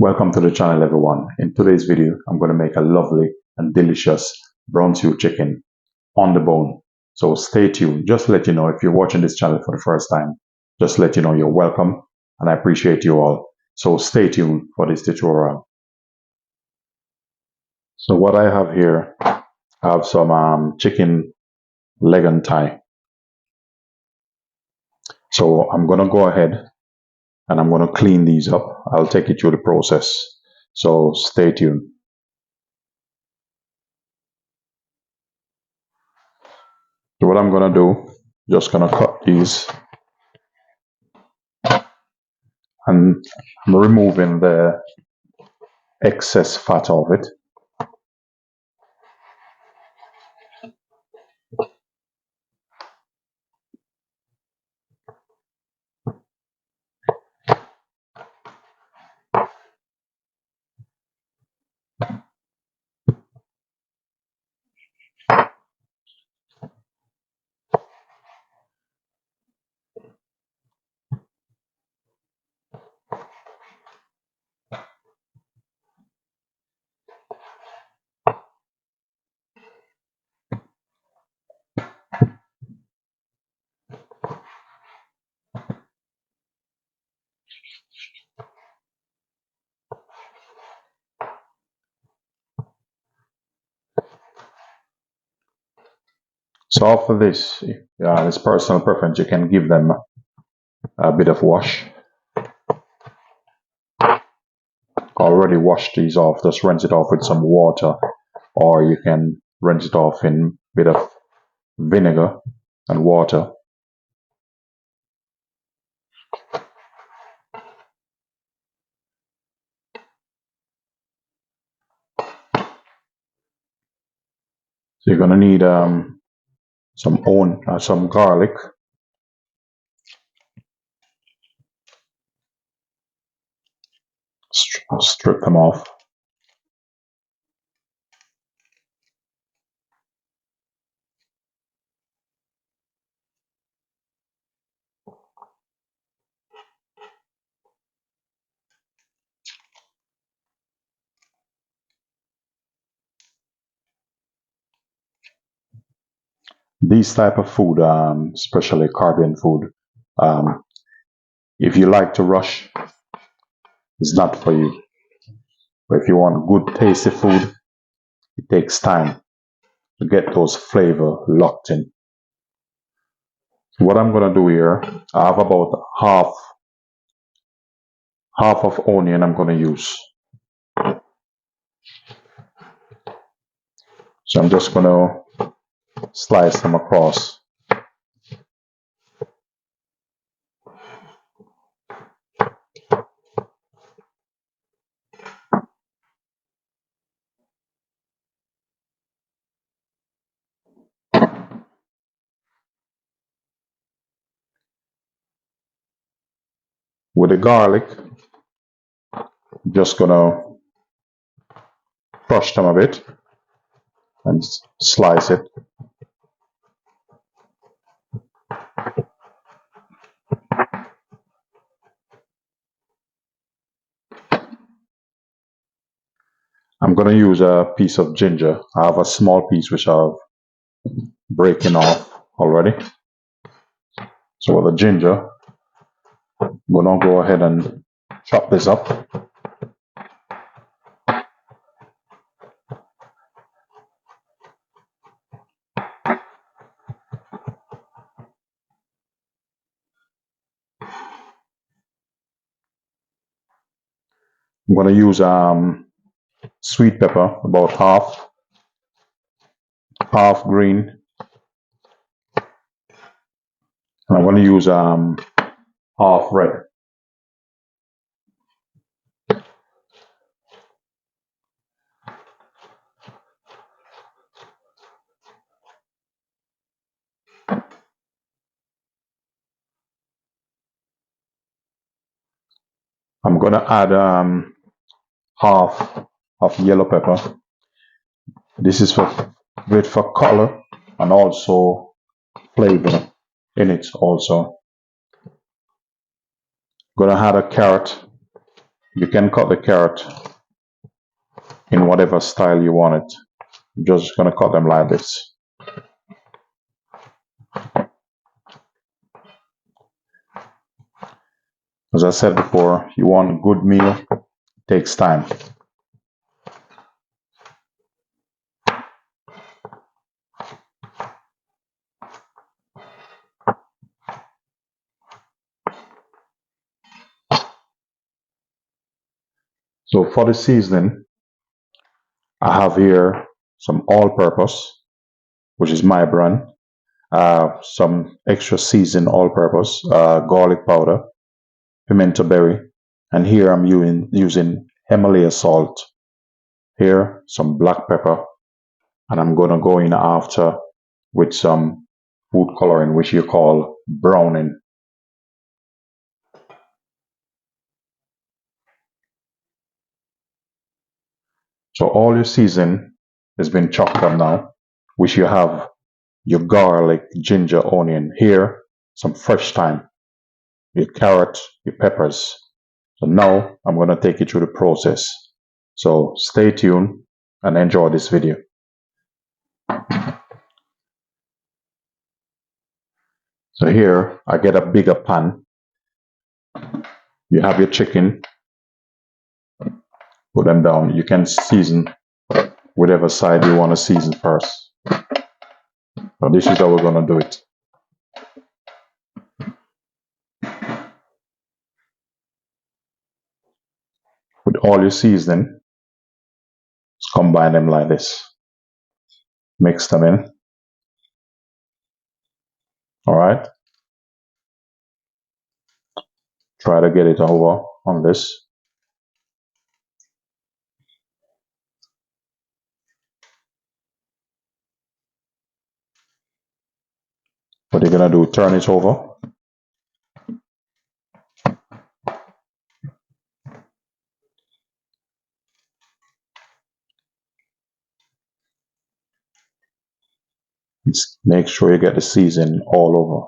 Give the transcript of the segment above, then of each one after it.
Welcome to the channel, everyone. In today's video, I'm going to make a lovely and delicious brown stew chicken on the bone. So stay tuned. Just to let you know, if you're watching this channel for the first time, just to let you know you're welcome and I appreciate you all. So stay tuned for this tutorial. So what I have here, I have some chicken leg and thigh. So I'm going to go ahead and I'm going to clean these up. I'll take you through the process. So stay tuned. So what I'm going to do, just going to cut these and I'm removing the excess fat of it. So after this, it's personal preference. You can give them a bit of wash. Already washed these off. Just rinse it off with some water, or you can rinse it off in a bit of vinegar and water. So you're gonna need some garlic. Strip them off. These type of food, especially Caribbean food, if you like to rush, it's not for you. But if you want good, tasty food, it takes time to get those flavor locked in. So what I'm gonna do here, I have about half of onion I'm gonna use. So I'm just gonna slice them across. With the garlic, just gonna crush them a bit and slice it. I'm gonna use a piece of ginger. I have a small piece which I've breaking off already. So with the ginger, I'm gonna go ahead and chop this up. I'm gonna use sweet pepper, about half green. And I'm gonna use half red. I'm gonna add half of yellow pepper. This is good for color and also flavor in it also. Gonna add a carrot. You can cut the carrot in whatever style you want it. I'm just gonna cut them like this. As I said before, you want a good meal, it takes time. So for the seasoning, I have here some all-purpose, which is my brand, some extra seasoned all-purpose, garlic powder, pimento berry, and here I'm using Himalaya salt. Here, some black pepper, and I'm gonna go in after with some food coloring, which you call browning. So all your season has been chopped up now, which you have your garlic, ginger, onion. Here, some fresh thyme, your carrot, your peppers. So now I'm going to take you through the process. So stay tuned and enjoy this video. So here I get a bigger pan. You have your chicken, put them down. You can season whatever side you want to season first. So this is how we're going to do it. With all your seasoning, just combine them like this. Mix them in. All right. Try to get it over on this. What you're gonna do, turn it over. Just make sure you get the seasoning all over.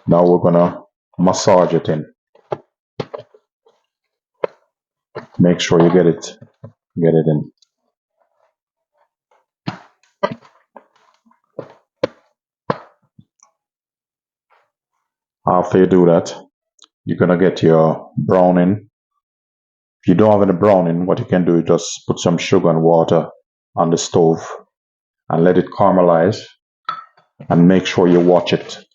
Now we're gonna massage it in. Make sure you get it in. After you do that, you're gonna get your browning. If you don't have any browning, what you can do is just put some sugar and water on the stove and let it caramelize, and make sure you watch it.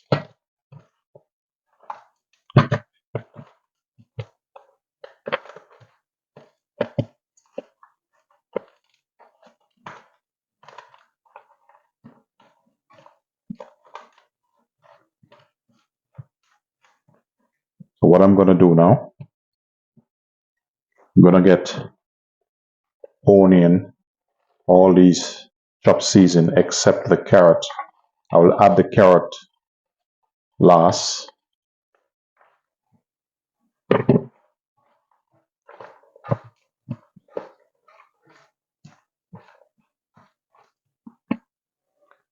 So what I'm gonna do now, I'm gonna get onion, all these chopped season except the carrot. I will add the carrot last.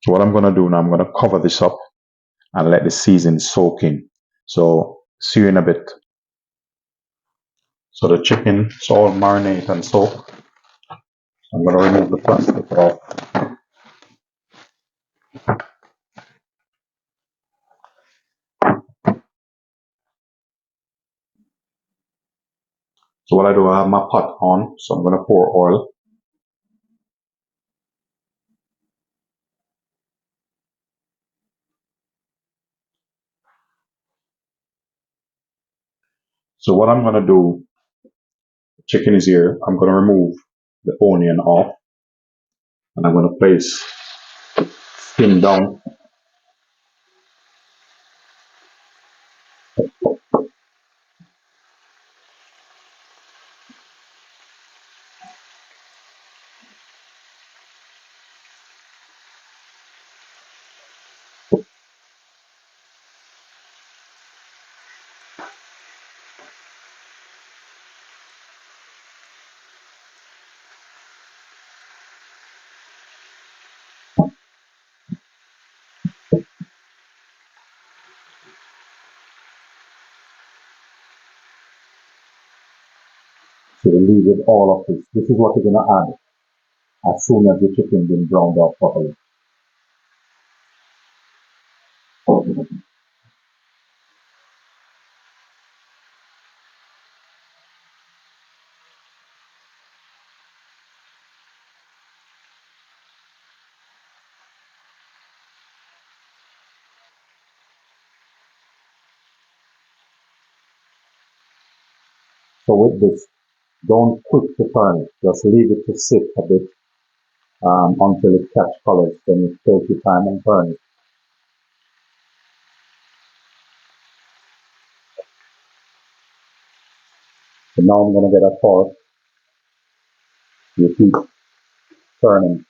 So what I'm going to do now, I'm going to cover this up and let the season soak in. So see you in a bit. So the chicken is all marinated and soaked. I'm going to remove the plastic off. So what I do, I have my pot on, so I'm going to pour oil. So what I'm going to do, chicken is here, I'm going to remove the onion off, and I'm going to place skin down. So we leave with all of this. This is what you're going to add as soon as the chicken been browned up properly. So with this, don't quick to turn it. Just leave it to sit a bit until it catch colors. Then you take your time and turn it. So now I'm going to get a fork. You keep turning.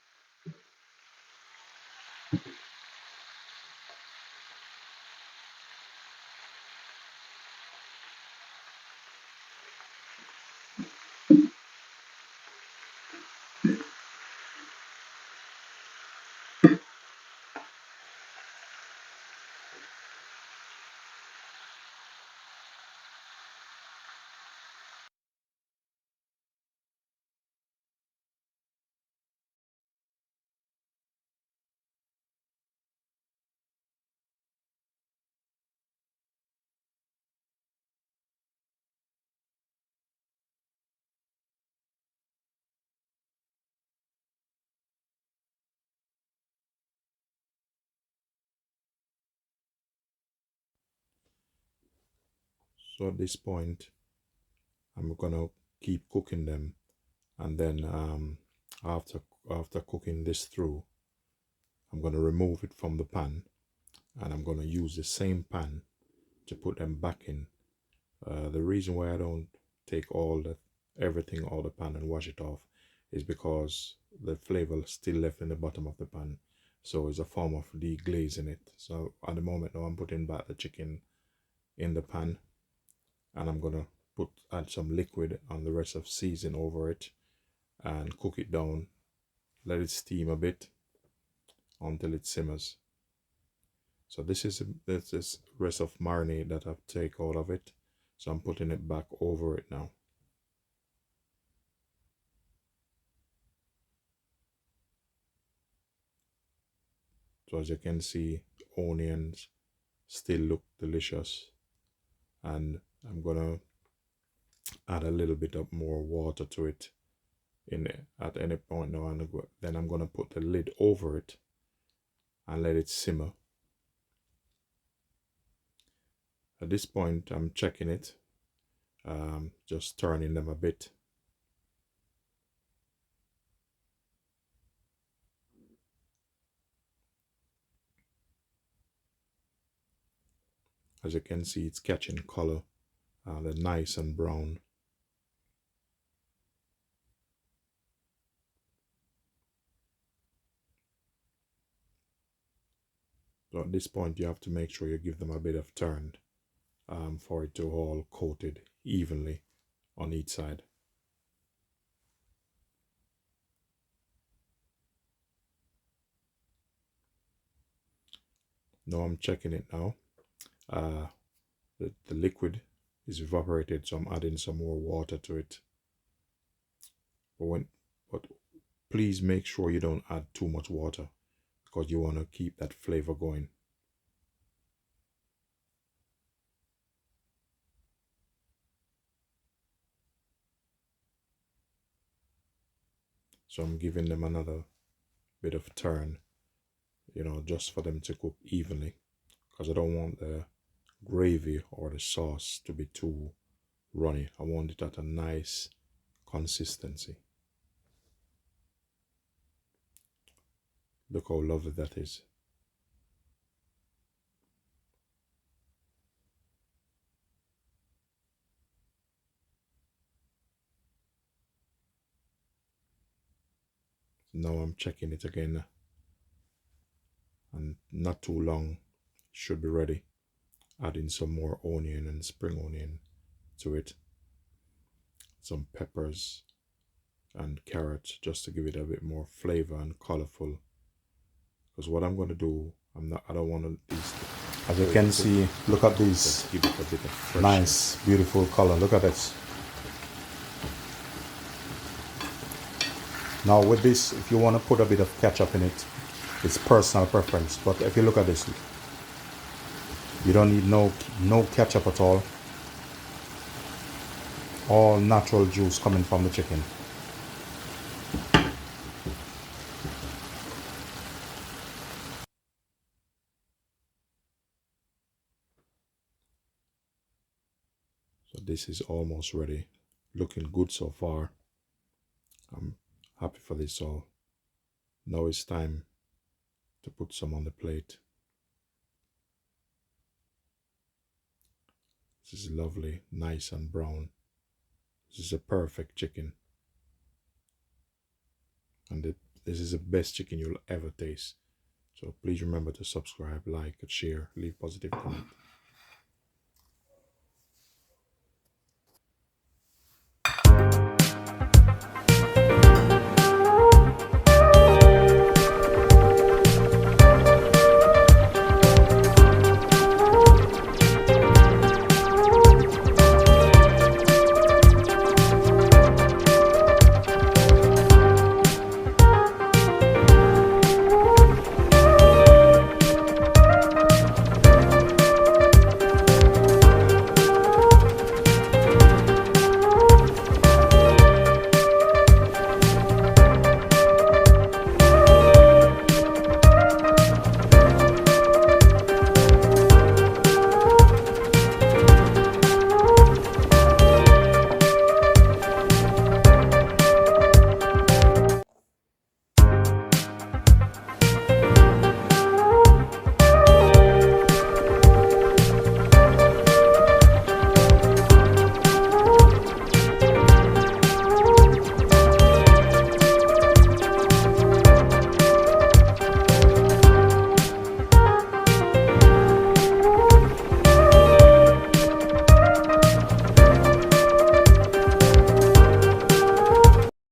So at this point, I'm gonna keep cooking them, and then after cooking this through, I'm gonna remove it from the pan, and I'm gonna use the same pan to put them back in. The reason why I don't take everything out of the pan and wash it off is because the flavor is still left in the bottom of the pan, so it's a form of deglazing it. So at the moment now, I'm putting back the chicken in the pan, and I'm gonna add some liquid and the rest of season over it and cook it down. Let it steam a bit until it simmers. So this is rest of marinade that I've take out of it. So I'm putting it back over it now. So as you can see, onions still look delicious, and I'm gonna add a little bit of more water to it at any point now, and then I'm gonna put the lid over it and let it simmer. At this point, I'm checking it, just turning them a bit. As you can see, it's catching color. They're nice and brown. So at this point, you have to make sure you give them a bit of turn for it to all coated evenly on each side. Now I'm checking it now. The liquid is evaporated, so I'm adding some more water to it. But please make sure you don't add too much water, because you want to keep that flavor going. So I'm giving them another bit of turn, just for them to cook evenly, because I don't want the gravy or the sauce to be too runny. I want it at a nice consistency. Look how lovely that is. Now I'm checking it again, and not too long, should be ready. Adding some more onion and spring onion to it, some peppers and carrots, just to give it a bit more flavor and colorful. Because what I'm going to do, I don't want these. As you can see, look at these. Give it a bit of freshness. Nice, beautiful color. Look at this. Now with this, if you want to put a bit of ketchup in it, it's personal preference. But if you look at this, you don't need no ketchup at all. All natural juice coming from the chicken. So this is almost ready. Looking good so far. I'm happy for this. So now it's time to put some on the plate. This is lovely, nice and brown. This is a perfect chicken. And this is the best chicken you'll ever taste. So please remember to subscribe, like, and share, leave positive comment.